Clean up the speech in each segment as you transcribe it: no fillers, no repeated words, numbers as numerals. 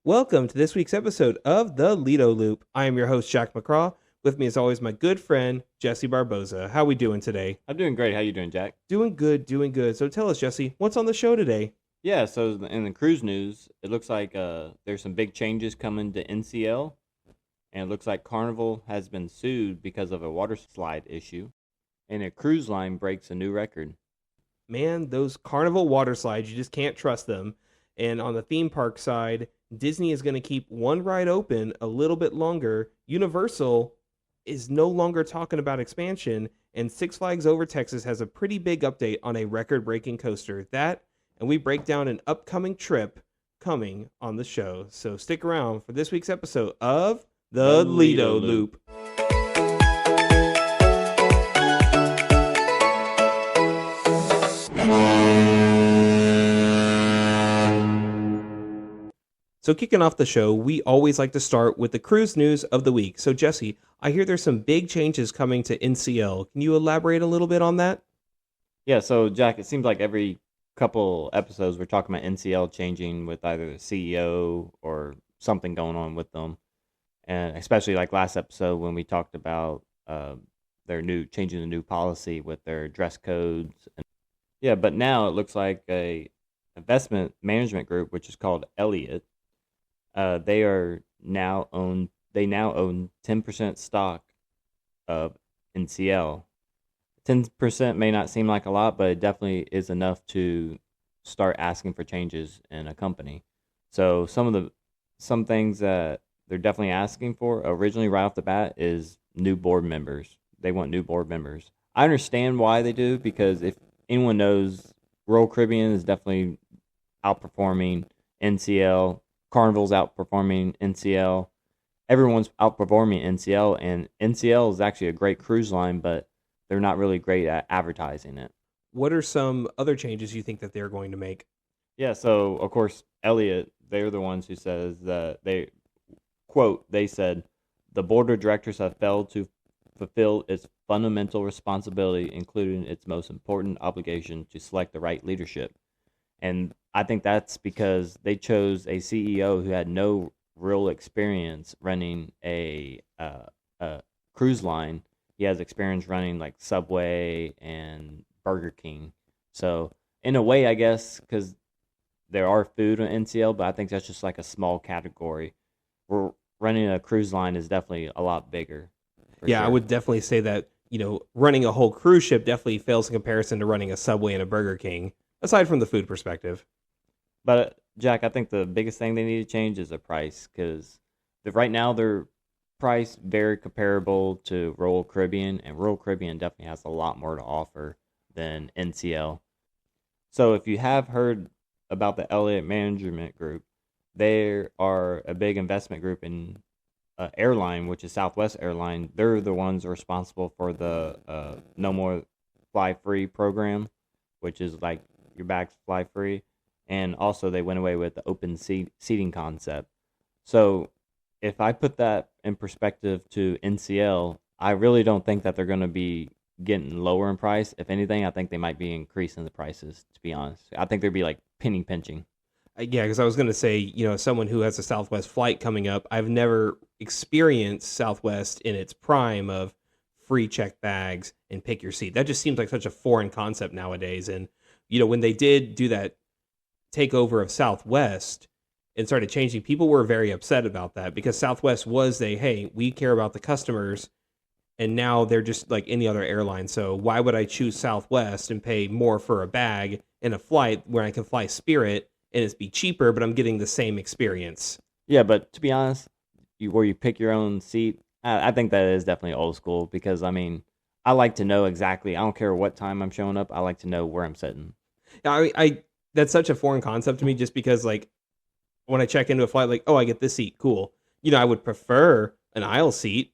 Welcome to this week's episode of the Lido Loop. I am your host, Jack McCraw. With me, as always, my good friend, Jesse Barboza. How we doing today? I'm doing great. How you doing, Jack? Doing good, doing good. So tell us, Jesse, what's on the show today? Yeah, so in the cruise news, it looks like there's some big changes coming to NCL, and it looks like Carnival has been sued because of a water slide issue, and a cruise line breaks a new record. Man, those Carnival water slides, you just can't trust them. And on the theme park side, Disney is going to keep one ride open a little bit longer. Universal is no longer talking about expansion, and Six Flags Over Texas has a pretty big update on a record-breaking coaster. That, and we break down an upcoming trip coming on the show. So stick around for this week's episode of the Lido Loop. So kicking off the show, we always like to start with the cruise news of the week. So Jesse, I hear there's some big changes coming to NCL. Can you elaborate a little bit on that? Yeah, so Jack, it seems like every couple episodes we're talking about NCL changing with either the CEO or something going on with them, and especially like last episode when we talked about their changing the new policy with their dress codes. Yeah, but now it looks like a investment management group, which is called Elliott. They now own 10% stock of NCL. 10% may not seem like a lot, but it definitely is enough to start asking for changes in a company. So some things that they're definitely asking for originally right off the bat is new board members. They want new board members. I understand why they do, because if anyone knows, Royal Caribbean is definitely outperforming NCL. Carnival's outperforming NCL. Everyone's outperforming NCL, and NCL is actually a great cruise line, but they're not really great at advertising it. What are some other changes you think that they're going to make? Yeah, so of course, Elliott, they're the ones who says that they said, the board of directors have failed to fulfill its fundamental responsibility, including its most important obligation to select the right leadership. And I think that's because they chose a CEO who had no real experience running a cruise line. He has experience running like Subway and Burger King. So in a way, I guess, because there are food on NCL, but I think that's just like a small category. We're running a cruise line is definitely a lot bigger. Yeah, Sure. I would definitely say that, running a whole cruise ship definitely fails in comparison to running a Subway and a Burger King, aside from the food perspective. But Jack, I think the biggest thing they need to change is the price, because right now they're priced very comparable to Royal Caribbean, and Royal Caribbean definitely has a lot more to offer than NCL. So if you have heard about the Elliott Management Group, they are a big investment group in airline, which is Southwest Airline. They're the ones responsible for the No More Fly Free program, which is like your bags fly free. And also they went away with the open seating concept. So if I put that in perspective to NCL, I really don't think that they're going to be getting lower in price. If anything, I think they might be increasing the prices, to be honest. I think they'd be like penny pinching. Yeah, because I was going to say, someone who has a Southwest flight coming up, I've never experienced Southwest in its prime of free check bags and pick your seat. That just seems like such a foreign concept nowadays. And, when they did do that takeover of Southwest and started changing, people were very upset about that, because Southwest was hey, we care about the customers, and now they're just like any other airline. So why would I choose Southwest and pay more for a bag and a flight where I can fly Spirit and it's be cheaper, but I'm getting the same experience? Yeah, but to be honest, where you pick your own seat, I think that is definitely old school, because I mean, I like to know exactly. I don't care what time I'm showing up. I like to know where I'm sitting. I that's such a foreign concept to me, just because like when I check into a flight, like, oh, I get this seat, cool. I would prefer an aisle seat,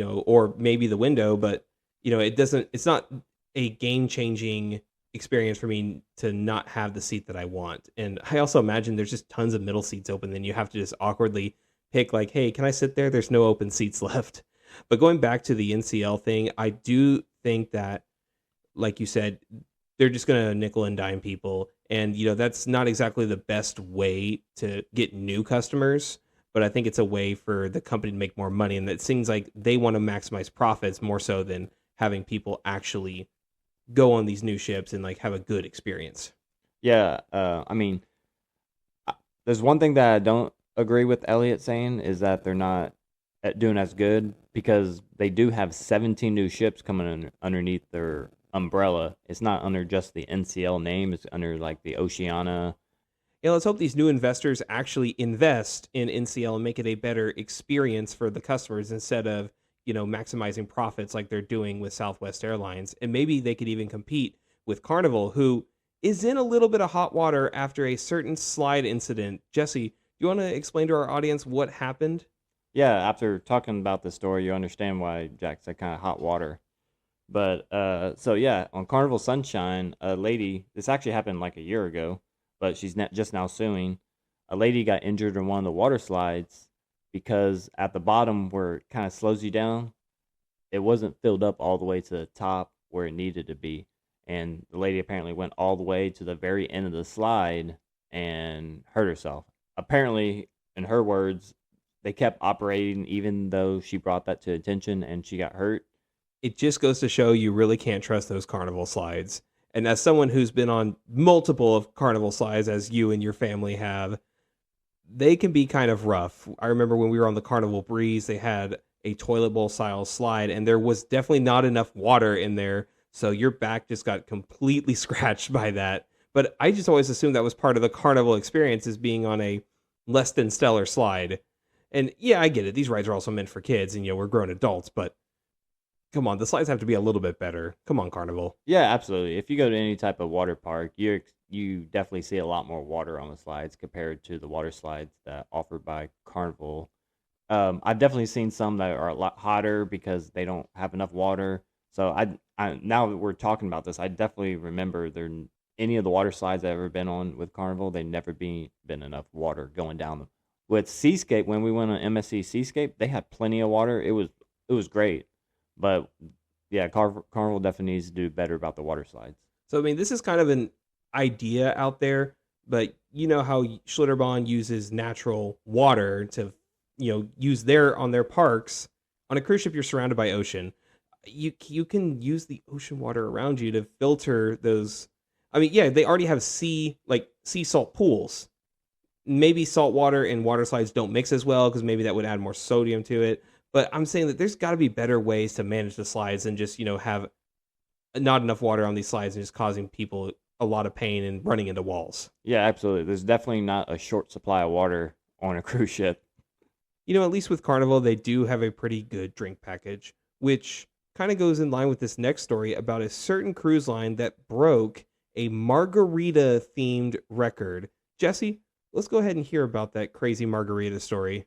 or maybe the window, but it's not a game changing experience for me to not have the seat that I want. And I also imagine there's just tons of middle seats open, then you have to just awkwardly pick like, hey, can I sit there? There's no open seats left. But going back to the NCL thing, I do think that, like you said, they're just going to nickel and dime people. And, that's not exactly the best way to get new customers, but I think it's a way for the company to make more money. And it seems like they want to maximize profits more so than having people actually go on these new ships and like have a good experience. Yeah, I mean, there's one thing that I don't agree with Elliot saying is that they're not doing as good because they do have 17 new ships coming underneath their umbrella. It's not under just the NCL name, it's under like the Oceania. Yeah, let's hope these new investors actually invest in NCL and make it a better experience for the customers instead of, maximizing profits like they're doing with Southwest Airlines. And maybe they could even compete with Carnival, who is in a little bit of hot water after a certain slide incident. Jesse, do you want to explain to our audience what happened? Yeah, after talking about this story, you understand why Jack said kind of hot water. But so yeah, on Carnival Sunshine, a lady, this actually happened like a year ago, but she's just now suing. A lady got injured in one of the water slides because at the bottom where it kind of slows you down, it wasn't filled up all the way to the top where it needed to be. And the lady apparently went all the way to the very end of the slide and hurt herself. Apparently, in her words, they kept operating even though she brought that to attention and she got hurt. It just goes to show you really can't trust those Carnival slides. And as someone who's been on multiple of Carnival slides, as you and your family have, they can be kind of rough. I remember when we were on the Carnival Breeze, they had a toilet bowl style slide, and there was definitely not enough water in there. So your back just got completely scratched by that. But I just always assumed that was part of the Carnival experience, is being on a less than stellar slide. And yeah, I get it. These rides are also meant for kids, and we're grown adults, but come on, the slides have to be a little bit better. Come on, Carnival. Yeah, absolutely. If you go to any type of water park, you definitely see a lot more water on the slides compared to the water slides that offered by Carnival. I've definitely seen some that are a lot hotter because they don't have enough water. So I now that we're talking about this, I definitely remember any of the water slides I've ever been on with Carnival, they never been enough water going down them. With Seascape, when we went on MSC Seascape, they had plenty of water. It was great, but yeah, Carnival definitely needs to do better about the water slides. So, I mean, this is kind of an idea out there, but you know how Schlitterbahn uses natural water to, use on their parks. On a cruise ship, you're surrounded by ocean. You can use the ocean water around you to filter those. I mean, yeah, they already have sea salt pools. Maybe salt water and water slides don't mix as well because maybe that would add more sodium to it. But I'm saying that there's got to be better ways to manage the slides than just, have not enough water on these slides and just causing people a lot of pain and running into walls. Yeah, absolutely. There's definitely not a short supply of water on a cruise ship. At least with Carnival, they do have a pretty good drink package, which kind of goes in line with this next story about a certain cruise line that broke a margarita themed record. Jesse, let's go ahead and hear about that crazy margarita story.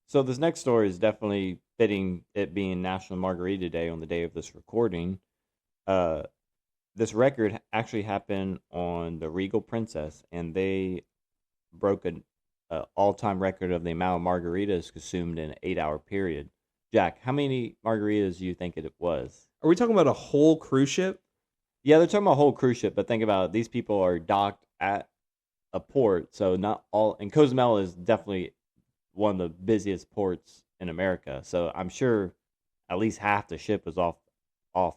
So this next story is definitely fitting, it being National Margarita Day on the day of this recording. This record actually happened on the Regal Princess, and they broke an all-time record of the amount of margaritas consumed in an 8-hour period. Jack, how many margaritas do you think it was? Are we talking about a whole cruise ship? Yeah, they're talking about a whole cruise ship, but think about it. These people are docked at a port, so not all. And Cozumel is definitely one of the busiest ports in America, so I'm sure at least half the ship was off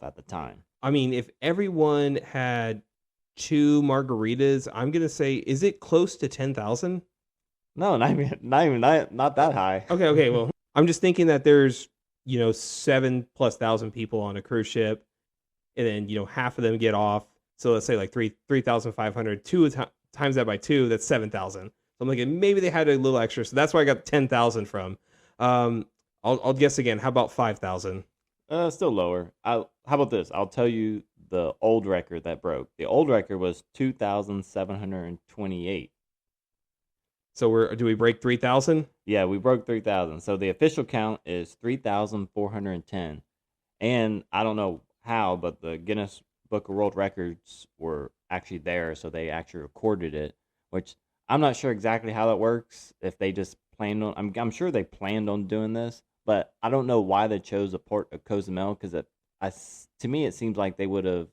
at the time. I mean, if everyone had 2 margaritas, I'm gonna say, is it close to 10,000? No, not that high. Okay. Well, I'm just thinking that there's 7,000+ people on a cruise ship, and then half of them get off. So let's say like 3,500. Times that by 2, that's 7,000. So I'm thinking maybe they had a little extra, so that's where I got 10,000 from. I'll guess again. How about 5,000? Still lower. How about this? I'll tell you the old record that broke. The old record was 2,728. So do we break 3,000? Yeah, we broke 3,000. So the official count is 3,410. And I don't know how, but the Guinness Book of World Records were actually there, so they actually recorded it, which I'm not sure exactly how that works. If they just planned on, I'm sure they planned on doing this, but I don't know why they chose the port of Cozumel, because to me it seems like they would have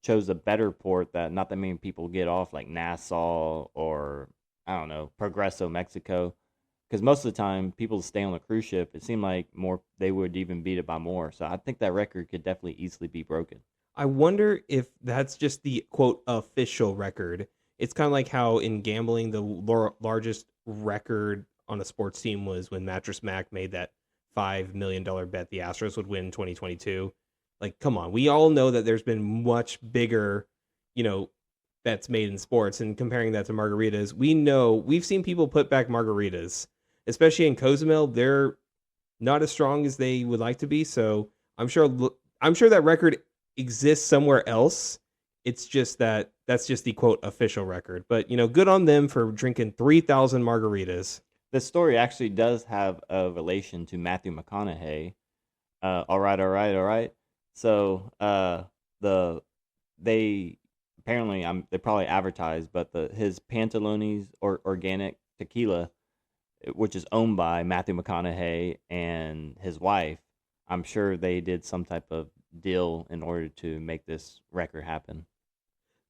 chose a better port that not that many people get off, like Nassau or I don't know, Progreso, Mexico. Because most of the time, people stay on the cruise ship. It seemed like more they would even beat it by more. So I think that record could definitely easily be broken. I wonder if that's just the quote official record. It's kind of like how in gambling, the largest record on a sports team was when Mattress Mac made that $5 million bet the Astros would win 2022. Like, come on, we all know that there's been much bigger, you know, bets made in sports. And comparing that to margaritas, we know we've seen people put back margaritas, especially in Cozumel. They're not as strong as they would like to be. So I'm sure that record exists somewhere else. It's just that's just the quote official record. But good on them for drinking 3,000 margaritas. This story actually does have a relation to Matthew McConaughey. All right, all right, all right. So they apparently they probably advertised, but his Pantalones or organic tequila, which is owned by Matthew McConaughey and his wife, I'm sure they did some type of deal in order to make this record happen.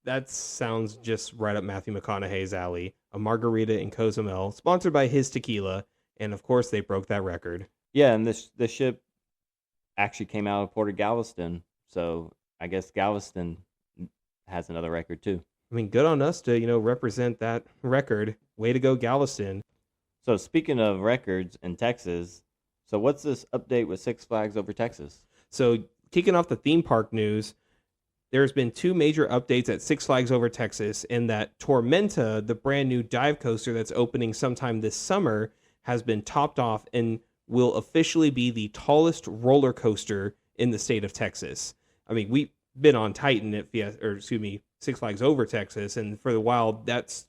That sounds just right up Matthew McConaughey's alley. A margarita in Cozumel, sponsored by his tequila, and of course they broke that record. Yeah, and the ship actually came out of Port of Galveston, so I guess Galveston has another record too. I mean, good on us to represent that record. Way to go, Galveston. So speaking of records in Texas, so what's this update with Six Flags Over Texas? So kicking off the theme park news, there's been two major updates at Six Flags Over Texas, and that Tormenta, the brand new dive coaster that's opening sometime this summer, has been topped off and will officially be the tallest roller coaster in the state of Texas. I mean, we've been on Titan at Six Flags Over Texas, and for a while that's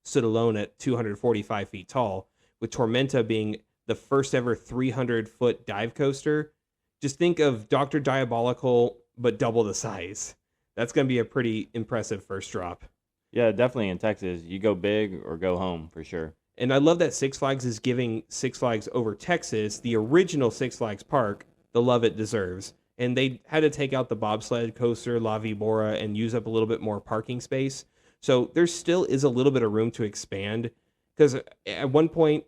stood alone at 245 feet tall, with Tormenta being the first ever 300-foot dive coaster. Just think of Dr. Diabolical, but double the size. That's going to be a pretty impressive first drop. Yeah, definitely in Texas. You go big or go home for sure. And I love that Six Flags is giving Six Flags Over Texas, the original Six Flags park, the love it deserves. And they had to take out the bobsled coaster, La Vibora, and use up a little bit more parking space. So there still is a little bit of room to expand. Because at one point,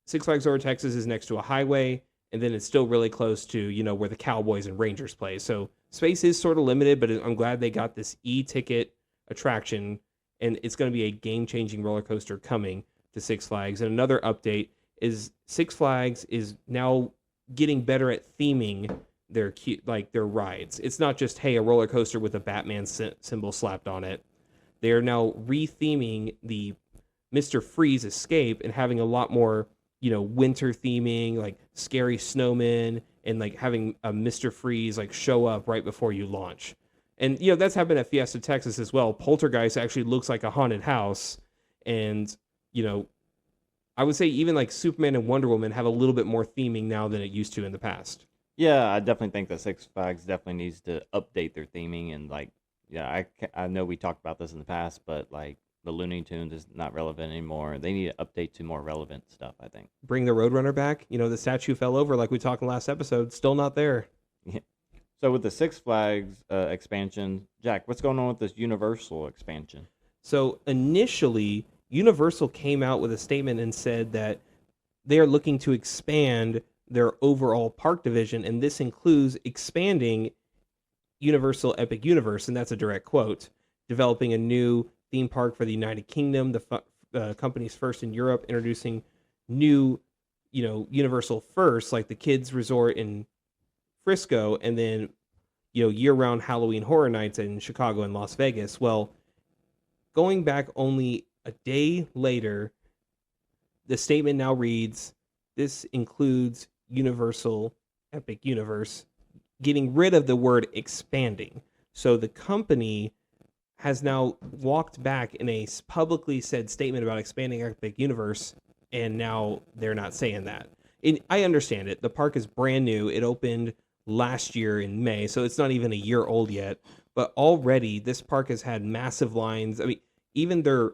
Six Flags Over Texas is next to a highway, and then it's still really close to, where the Cowboys and Rangers play. So space is sort of limited, but I'm glad they got this e-ticket attraction, and it's going to be a game-changing roller coaster coming to Six Flags. And another update is Six Flags is now getting better at theming their rides. It's not just, hey, a roller coaster with a Batman symbol slapped on it. They're now re-theming the Mr. Freeze Escape and having a lot more winter theming, like scary snowmen, and like having a Mr. Freeze like show up right before you launch. And that's happened at Fiesta Texas as well. Poltergeist actually looks like a haunted house, and I would say even like Superman and Wonder Woman have a little bit more theming now than it used to in the past. Yeah, I definitely think that Six Flags definitely needs to update their theming, and I know we talked about this in the past, but like the Looney Tunes is not relevant anymore. They need to update to more relevant stuff, I think. Bring the Roadrunner back. The statue fell over like we talked in the last episode. Still not there. Yeah. So with the Six Flags expansion, Jack, what's going on with this Universal expansion? So initially, Universal came out with a statement and said that they are looking to expand their overall park division, and this includes expanding Universal Epic Universe, and that's a direct quote, developing a new theme park for the United Kingdom, the company's first in Europe, introducing new, Universal firsts like the Kids Resort in Frisco, and then, year-round Halloween Horror Nights in Chicago and Las Vegas. Well, going back only a day later, the statement now reads, this includes Universal Epic Universe, getting rid of the word expanding. So the company has now walked back in a publicly said statement about expanding Epic Universe, and now they're not saying that. I understand it. The park is brand new. It opened last year in May, so it's not even a year old yet. But already, this park has had massive lines. I mean, even their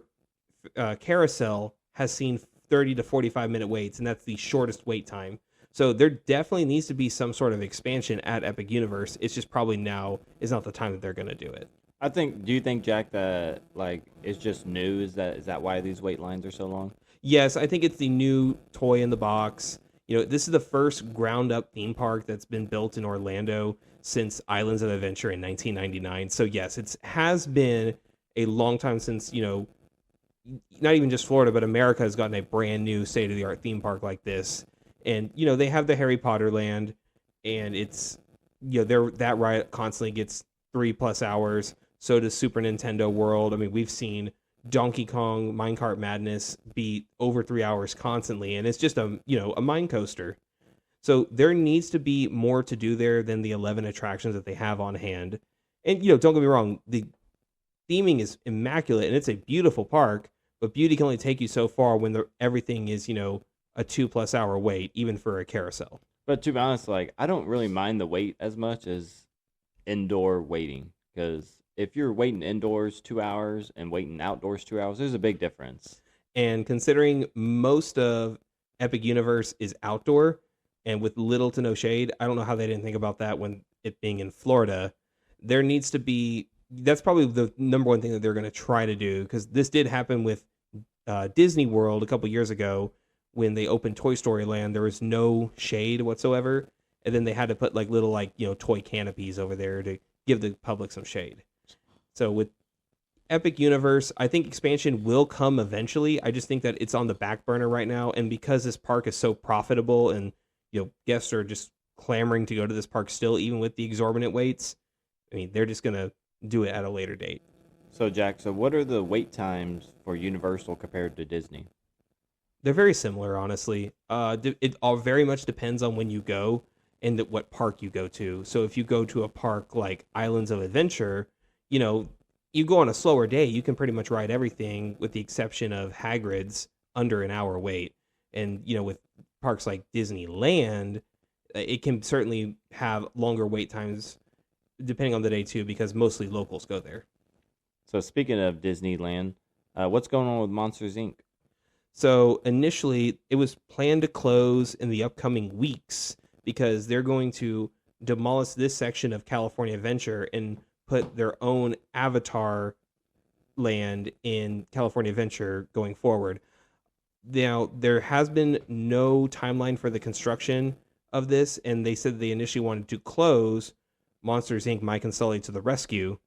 carousel has seen 30 to 45-minute waits, and that's the shortest wait time. So there definitely needs to be some sort of expansion at Epic Universe. It's just probably now is not the time that they're going to do it. I think. Do you think, Jack, that like it's just new? Is that why these wait lines are so long? Yes, I think it's the new toy in the box. This is the first ground up theme park that's been built in Orlando since Islands of Adventure in 1999. So yes, it has been a long time since, not even just Florida, but America has gotten a brand new state of the art theme park like this. And, they have the Harry Potter land, and it's, that ride constantly gets 3+ hours. So does Super Nintendo World. I mean, we've seen Donkey Kong Minecart Madness be over 3 hours constantly, and it's just a mine coaster. So there needs to be more to do there than the 11 attractions that they have on hand. And don't get me wrong, the theming is immaculate and it's a beautiful park, but beauty can only take you so far when everything is a 2+ hour wait, even for a carousel. But to be honest, like I don't really mind the wait as much as indoor waiting, because if you're waiting indoors 2 hours and waiting outdoors 2 hours, there's a big difference. And considering most of Epic Universe is outdoor and with little to no shade, I don't know how they didn't think about that when it being in Florida. There needs to be, that's probably the number one thing that they're going to try to do, because this did happen with Disney World a couple years ago when they opened Toy Story Land. There was no shade whatsoever, and then they had to put like little toy canopies over there to give the public some shade. So with Epic Universe, I think expansion will come eventually. I just think that it's on the back burner right now, and because this park is so profitable and guests are just clamoring to go to this park still, even with the exorbitant waits, I mean, they're just gonna do it at a later date. So Jack, what are the wait times for Universal compared to Disney? They're very similar, honestly. It all very much depends on when you go and what park you go to. So if you go to a park like Islands of Adventure, you go on a slower day, you can pretty much ride everything with the exception of Hagrid's under an hour wait. And, with parks like Disneyland, it can certainly have longer wait times depending on the day too, because mostly locals go there. So speaking of Disneyland, what's going on with Monsters Inc.? So initially it was planned to close in the upcoming weeks because they're going to demolish this section of California Adventure and put their own Avatar land in California Adventure going forward. Now, there has been no timeline for the construction of this, and they said they initially wanted to close Monsters Inc. Mike and Sully to the Rescue,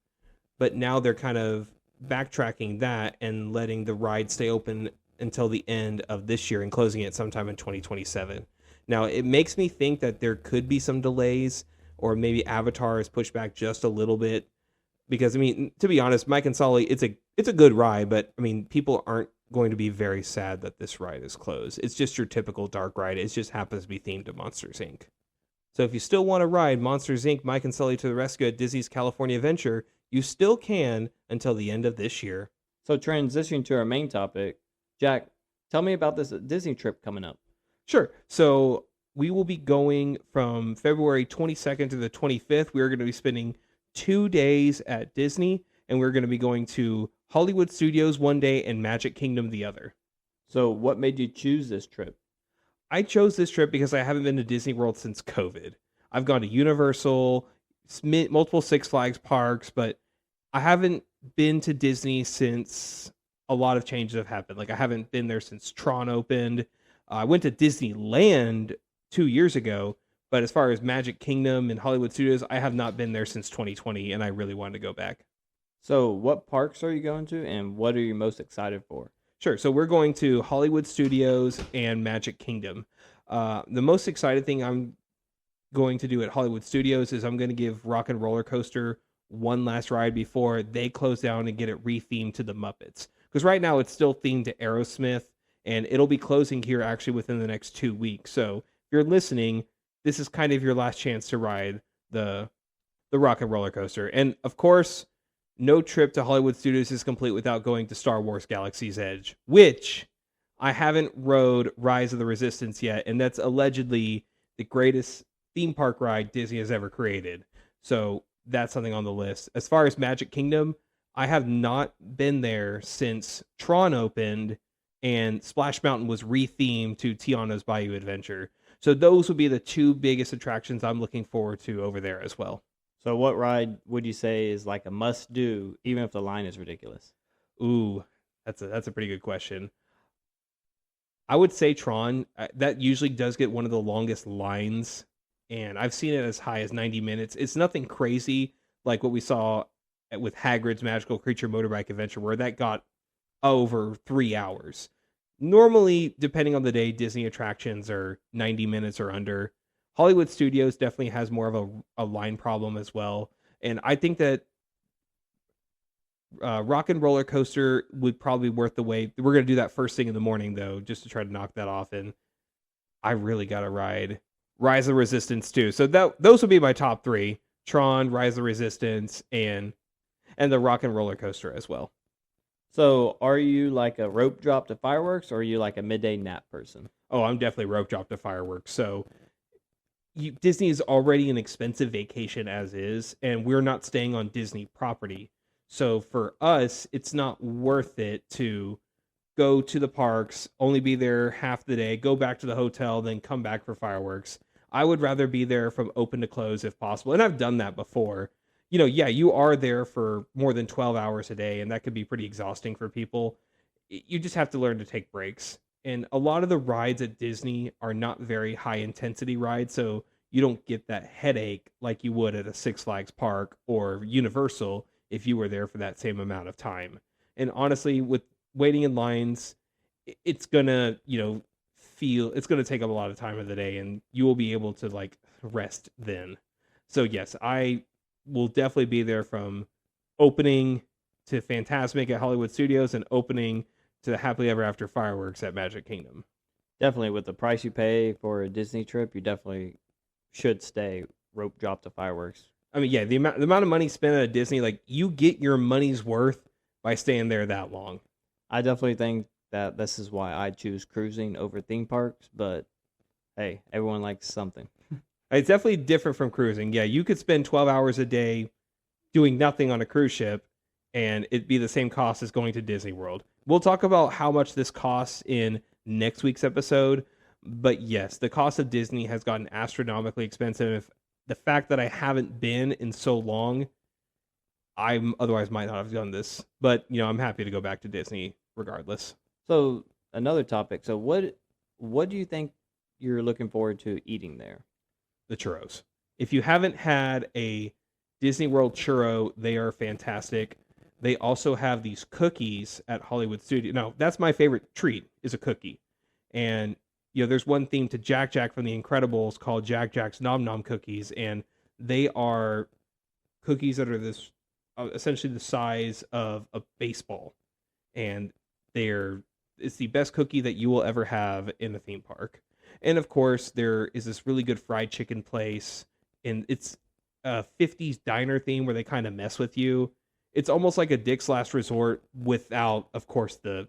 but now they're kind of backtracking that and letting the ride stay open until the end of this year and closing it sometime in 2027. Now, it makes me think that there could be some delays, or maybe Avatar is pushed back just a little bit, because I mean, to be honest, Mike and Sully, it's a good ride, but I mean, people aren't going to be very sad that this ride is closed. It's just your typical dark ride. It just happens to be themed to Monsters Inc. So if you still want to ride Monsters Inc. Mike and Sully to the Rescue at Disney's California Adventure, you still can until the end of this year. So transitioning to our main topic, Jack, tell me about this Disney trip coming up. Sure. So we will be going from February 22nd to the 25th. We are going to be spending 2 days at Disney, and we're going to be going to Hollywood Studios one day and Magic Kingdom the other. So what made you choose this trip? I chose this trip because I haven't been to Disney World since COVID. I've gone to Universal, multiple Six Flags parks, but I haven't been to Disney since a lot of changes have happened. Like I haven't been there since Tron opened. I went to Disneyland 2 years ago, but as far as Magic Kingdom and Hollywood Studios, I have not been there since 2020, and I really wanted to go back. So what parks are you going to, and what are you most excited for? Sure. So we're going to Hollywood Studios and Magic Kingdom. The most excited thing I'm going to do at Hollywood Studios is I'm going to give Rock and Roller Coaster one last ride before they close down and get it rethemed to the Muppets. Because right now it's still themed to Aerosmith, and it'll be closing here actually within the next 2 weeks. So if you're listening, this is kind of your last chance to ride the Rock and Roller Coaster. And of course, no trip to Hollywood Studios is complete without going to Star Wars Galaxy's Edge, which I haven't rode Rise of the Resistance yet, and that's allegedly the greatest theme park ride Disney has ever created. So that's something on the list. As far as Magic Kingdom, I have not been there since Tron opened and Splash Mountain was rethemed to Tiana's Bayou Adventure. So those would be the two biggest attractions I'm looking forward to over there as well. So what ride would you say is like a must do, even if the line is ridiculous? Ooh, that's a pretty good question. I would say Tron. That usually does get one of the longest lines, and I've seen it as high as 90 minutes. It's nothing crazy like what we saw with Hagrid's Magical Creature Motorbike Adventure, where that got over 3 hours. Normally, depending on the day, Disney attractions are 90 minutes or under. Hollywood Studios definitely has more of a line problem as well. And I think that Rock and Roller Coaster would probably be worth the wait. We're going to do that first thing in the morning, though, just to try to knock that off. And I really got to ride Rise of the Resistance, too. So those would be my top three. Tron, Rise of the Resistance, and the Rock and Roller Coaster as well. So are you like a rope drop to fireworks, or are you like a midday nap person? Oh, I'm definitely rope drop to fireworks. So Disney is already an expensive vacation as is, and we're not staying on Disney property. So for us, it's not worth it to go to the parks, only be there half the day, go back to the hotel, then come back for fireworks. I would rather be there from open to close if possible. And I've done that before. Yeah, you are there for more than 12 hours a day, and that could be pretty exhausting for people. You just have to learn to take breaks. And a lot of the rides at Disney are not very high intensity rides, so you don't get that headache like you would at a Six Flags park or Universal if you were there for that same amount of time. And honestly, with waiting in lines, it's gonna, it's gonna take up a lot of time of the day, and you will be able to like rest then. So yes, I will definitely be there from opening to Fantasmic at Hollywood Studios and opening to the Happily Ever After fireworks at Magic Kingdom. Definitely, with the price you pay for a Disney trip, you definitely should stay rope drop to fireworks. I mean, yeah, the amount of money spent at Disney, like you get your money's worth by staying there that long. I definitely think that this is why I choose cruising over theme parks, but hey, everyone likes something. It's definitely different from cruising. Yeah, you could spend 12 hours a day doing nothing on a cruise ship, and it'd be the same cost as going to Disney World. We'll talk about how much this costs in next week's episode, but yes, the cost of Disney has gotten astronomically expensive. The fact that I haven't been in so long, I otherwise might not have done this. But, I'm happy to go back to Disney regardless. So another topic. So what do you think you're looking forward to eating there? The churros. If you haven't had a Disney World churro, they are fantastic. They also have these cookies at Hollywood Studio. Now, that's my favorite treat, is a cookie. And, there's one theme to Jack Jack from The Incredibles called Jack Jack's Nom Nom Cookies. And they are cookies that are this essentially the size of a baseball. And it's the best cookie that you will ever have in the theme park. And of course, there is this really good fried chicken place, and it's a 50s diner theme where they kind of mess with you. It's almost like a Dick's Last Resort without, of course, the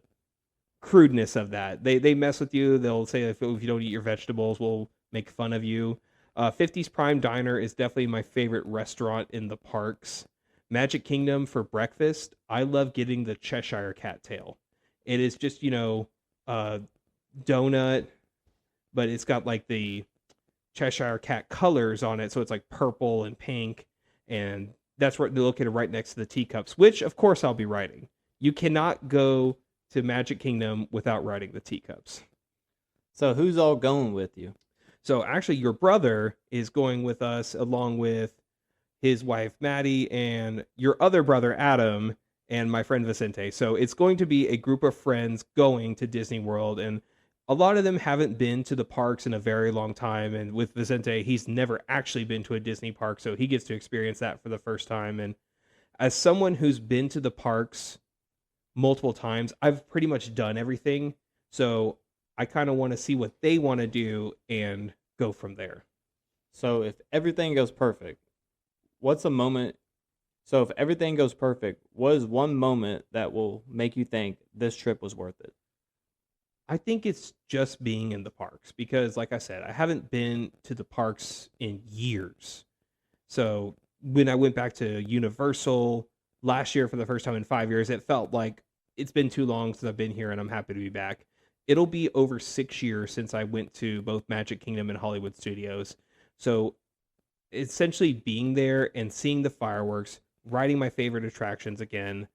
crudeness of that. They mess with you. They'll say if you don't eat your vegetables, we'll make fun of you. 50s Prime Diner is definitely my favorite restaurant in the parks. Magic Kingdom for breakfast, I love getting the Cheshire Cat tail. It is just, donut, but it's got like the Cheshire Cat colors on it. So it's like purple and pink. And that's right, they're located right next to the teacups, which of course I'll be riding. You cannot go to Magic Kingdom without riding the teacups. So who's all going with you? So actually your brother is going with us along with his wife, Maddie, and your other brother, Adam, and my friend Vicente. So it's going to be a group of friends going to Disney World, and a lot of them haven't been to the parks in a very long time. And with Vicente, he's never actually been to a Disney park, so he gets to experience that for the first time. And as someone who's been to the parks multiple times, I've pretty much done everything. So I kind of want to see what they want to do and go from there. So if everything goes perfect, what's a moment? So if everything goes perfect, what is one moment that will make you think this trip was worth it? I think it's just being in the parks because, like I said, I haven't been to the parks in years. So when I went back to Universal last year for the first time in 5 years, it felt like it's been too long since I've been here, and I'm happy to be back. It'll be over 6 years since I went to both Magic Kingdom and Hollywood Studios. So essentially being there and seeing the fireworks, riding my favorite attractions again.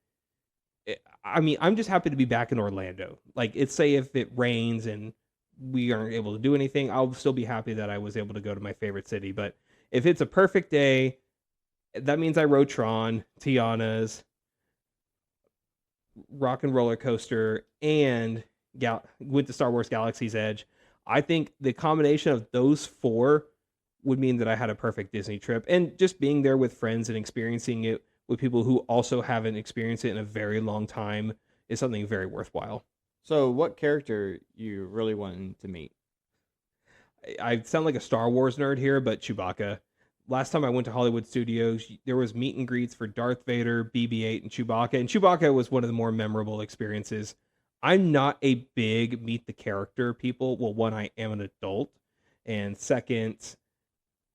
I mean, I'm just happy to be back in Orlando. Like, it's say if it rains and we aren't able to do anything, I'll still be happy that I was able to go to my favorite city. But if it's a perfect day, that means I rode Tron, Tiana's, Rock and Roller Coaster, and went to Star Wars Galaxy's Edge. I think the combination of those four would mean that I had a perfect Disney trip. And just being there with friends and experiencing it with people who also haven't experienced it in a very long time is something very worthwhile. So, what character you really wanting to meet? I sound like a Star Wars nerd here, but Chewbacca. Last time I went to Hollywood Studios, there was meet and greets for Darth Vader, BB-8, and Chewbacca was one of the more memorable experiences. I'm not a big meet the character people. Well, one, I am an adult, and second,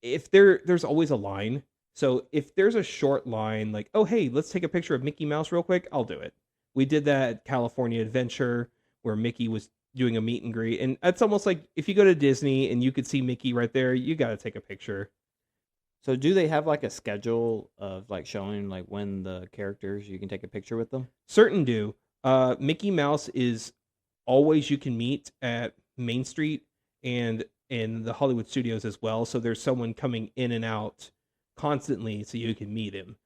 if there's always a line. So if there's a short line, like, oh hey, let's take a picture of Mickey Mouse real quick, I'll do it. We did that at California Adventure, where Mickey was doing a meet and greet, and it's almost like if you go to Disney and you could see Mickey right there, you got to take a picture. So do they have like a schedule of like showing like when the characters you can take a picture with them? Certain do. Mickey Mouse is always you can meet at Main Street and in the Hollywood Studios as well. So there's someone coming in and out constantly, so you can meet him.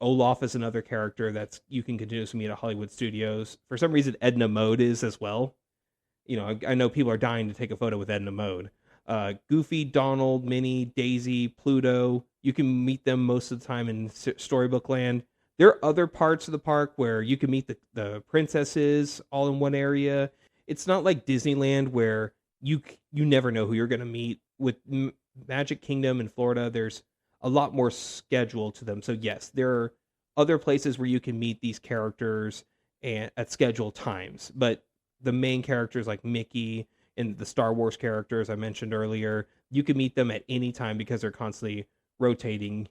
Olaf is another character that's you can continuously meet at Hollywood Studios. For some reason, Edna Mode is as well. You know, I know people are dying to take a photo with Edna Mode. Goofy, Donald, Minnie, Daisy, Pluto. You can meet them most of the time in Storybook Land. There are other parts of the park where you can meet the princesses all in one area. It's not like Disneyland where you never know who you're going to meet. With Magic Kingdom in Florida, there's a lot more schedule to them. So yes, there are other places where you can meet these characters and at scheduled times. But the main characters like Mickey and the Star Wars characters I mentioned earlier, you can meet them at any time because they're constantly rotating,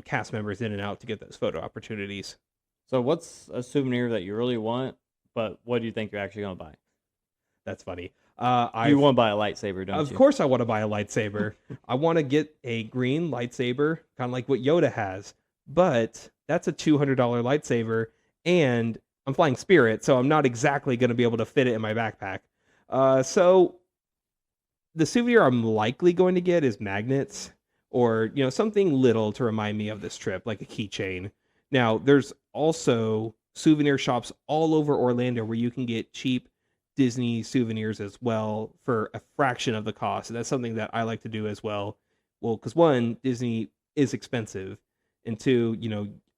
cast members in and out to get those photo opportunities. So what's a souvenir that you really want, but what do you think you're actually going to buy? That's funny. You want to buy a lightsaber, don't you? Of course I want to buy a lightsaber. I want to get a green lightsaber, kind of like what Yoda has. But that's a $200 lightsaber, and I'm flying Spirit, so I'm not exactly going to be able to fit it in my backpack. So the souvenir I'm likely going to get is magnets or, something little to remind me of this trip, like a keychain. Now, there's also souvenir shops all over Orlando where you can get cheap Disney souvenirs as well for a fraction of the cost. And that's something that I like to do as well. Well, because one, Disney is expensive. And two,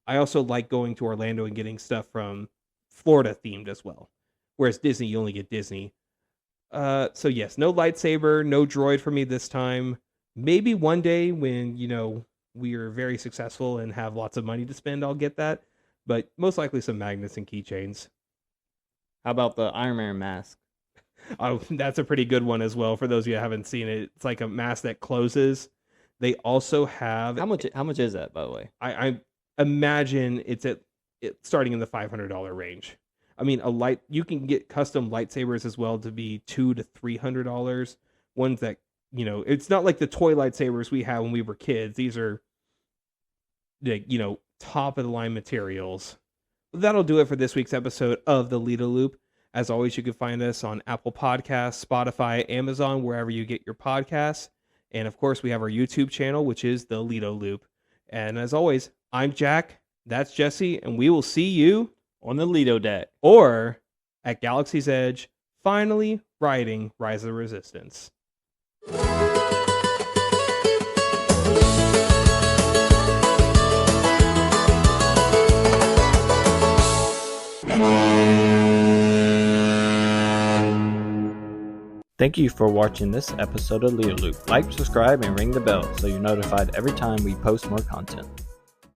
I also like going to Orlando and getting stuff from Florida themed as well. Whereas Disney, you only get Disney. So yes, no lightsaber, no droid for me this time. Maybe one day when, we are very successful and have lots of money to spend, I'll get that. But most likely some magnets and keychains. How about the Iron Man mask? Oh, that's a pretty good one as well. For those of you who haven't seen it, it's like a mask that closes. They also have how much is that, by the way? I imagine it's starting in the $500 range. I mean, you can get custom lightsabers as well to be $200 to $300. Ones that it's not like the toy lightsabers we had when we were kids. These are top of the line materials. That'll do it for this week's episode of the Lido Loop. As always, you can find us on Apple Podcasts, Spotify, Amazon, wherever you get your podcasts. And of course, we have our YouTube channel, which is the Lido Loop. And as always, I'm Jack, that's Jesse, and we will see you on the Lido deck or at Galaxy's Edge, finally riding Rise of the Resistance. Thank you for watching this episode of Lido Loop. Like, subscribe, and ring the bell so you're notified every time we post more content.